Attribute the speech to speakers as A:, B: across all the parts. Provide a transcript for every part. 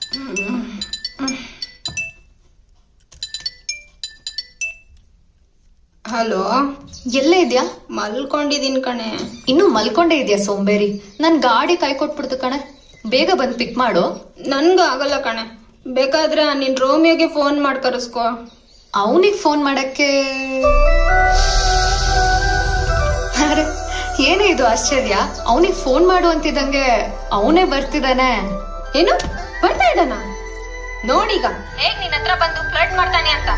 A: Hello,
B: ಎಲ್ಲೇ ಇದ್ಯಾ?
A: ಮಲ್ಕೊಂಡಿದೀನಿ ಕಣೆ.
B: ಇನ್ನು ಮಲ್ಕೊಂಡೇ ಇದ್ಯಾ ಸೋಂಬೇರಿ? ನನ್ ಗಾಡಿ ಕೈ ಕೊಟ್ಬಿಡ್ತು ಕಣೆ, ಬೇಗ ಬಂದ್ ಪಿಕ್ ಮಾಡು.
A: ನನ್ಗ ಆಗಲ್ಲ ಕಣೆ, ಬೇಕಾದ್ರೆ ನಿನ್ ರೋಮಿಯೋಗೆ ಫೋನ್ ಮಾಡಿ ಕರೆಸ್ಕೋ.
B: ಅವನಿಗೆ ಫೋನ್ ಮಾಡಕ್ಕೆ? ಅರೆ ಏನೇ ಇದು ಆಶ್ಚರ್ಯ, ಅವನಿಗೆ ಫೋನ್ ಮಾಡು ಅಂತಿದ್ದಂಗೆ ಅವನೇ ಬರ್ತಿದ್ದಾನೆ.
A: ಏನು ಬರ್ತಾ ಇದ್ದಾನ? ನೋಡೀಗ ಹೇಗ್ ನಿನ್ ಹತ್ರ ಬಂದು ಫ್ಲರ್ಟ್ ಮಾಡ್ತಾನೆ ಅಂತ.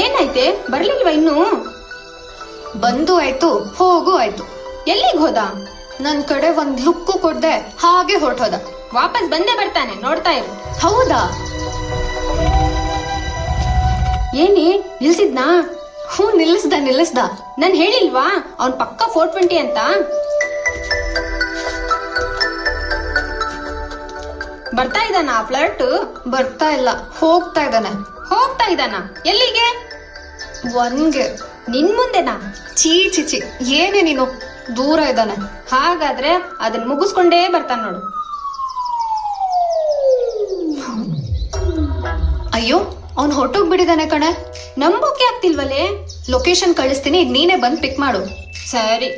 A: ಏನಾಯ್ತೆ, ಬರ್ಲಿಲ್ವಾ ಇನ್ನು?
B: ಬಂದು ಆಯ್ತು, ಹೋಗು ಆಯ್ತು.
A: ಎಲ್ಲಿಗ್ ಹೋದ?
B: ನನ್ ಕಡೆ ಒಂದ್ ಲುಕ್ಕು ಕೊಡ್ದೆ ಹಾಗೆ ಹೊರಟೋದ.
A: ವಾಪಸ್ ಬಂದೇ ಬರ್ತಾನೆ, ನೋಡ್ತಾ ಇರು.
B: ಹೌದಾ?
A: ಏನೇ ನಿಲ್ಸಿದ್ನಾ?
B: ಹೂ, ನಿಲ್ಲಿಸ್ದ.
A: ನಾನ್ ಹೇಳಿಲ್ವಾ ಅವ್ನ್ ಪಕ್ಕ 420 ಅಂತ? ಬರ್ತಾ ಇದ್ದಾನ ಫ್ಲರ್ಟ್?
B: ಬರ್ತಾ ಇಲ್ಲ, ಹೋಗ್ತಾ ಇದ್ದಾನೆ.
A: ಹೋಗ್ತಾ ಇದ್ದಾನ? ಎಲ್ಲಿಗೆ?
B: ಒನ್ಗೆ.
A: ನಿನ್ ಮುಂದೆನಾ?
B: ಚೀ ಏನೇ ನೀನು, ದೂರ ಇದ್ದಾನೆ.
A: ಹಾಗಾದ್ರೆ ಅದನ್ನ ಮುಗಿಸ್ಕೊಂಡೇ ಬರ್ತಾನ ನೋಡು.
B: ಅಯ್ಯೋ, ಅವ್ನ್ ಹೊಟ್ಟೋಗ್ಬಿಟ್ಟಿದ್ದಾನೆ ಕಣೆ.
A: ನಂಬೋಕೆ ಆಗ್ತಿಲ್ವಲ್ಲೇ.
B: ಲೊಕೇಶನ್ ಕಳಿಸ್ತೀನಿ, ನೀನೇ ಬಂದ್ ಪಿಕ್ ಮಾಡು.
A: ಸರಿ.